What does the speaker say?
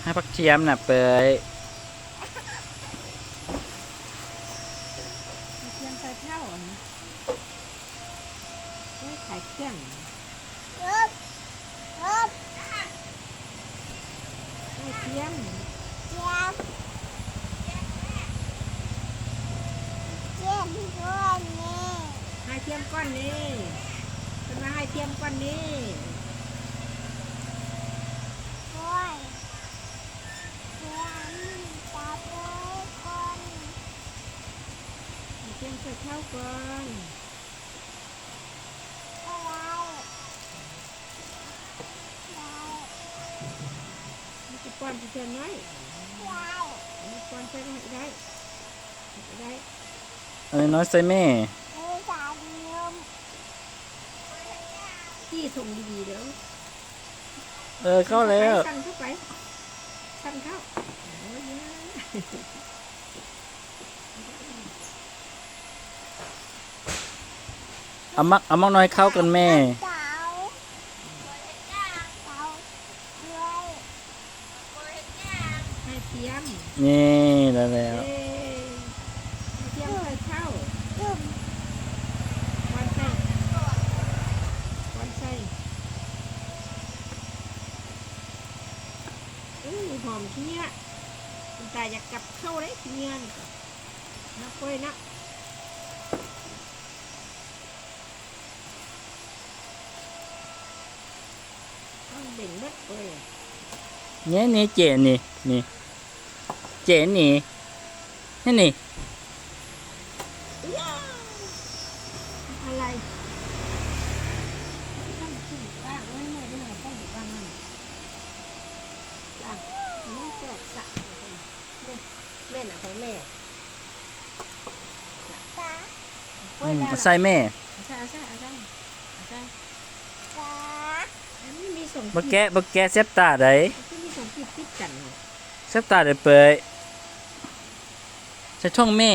ให้ผักเทียมน่ะเปยเทียมใส่เท่าอันนี้ไว้ขายเครื่องไว้เทียมให้เทียมก้อนนี้เป็นมาให้เทียมก้อนนี้เทียมใส่เท่าก่อนมันจะป้อนเทียมน้อยมันป้อนใส่ได้อันนี้น้อยใส่แม่ที่ส่งดีๆเดี๋ยวเข้าแล้วสั่นเข้าไปสั่นเข้าโอ้ยเอามักน้อยเข้ากันแม่ให้เทียมนี่แล้ว ให้เทียมใส่เข้าวันใส่หอมขี้เนี่ยมันตายอยากกลับเข้าเลยขี้เนี่ยนักกล้วยนะต้องเบ่งบัดกล้วยนี่เจนี่เจนี่นี่อะไรต้องขึ้นบ้างไม่ได้ไม่ต้องอยู่บ้างนั่นจ้ะนี่แจกสะแม่น่ะของแม่ใส่แม่ใช่นี่มีส่งบักแกะเซฟตาได้ที่มีส่งติดกันเซฟตาได้เปยใส่ช่องแม่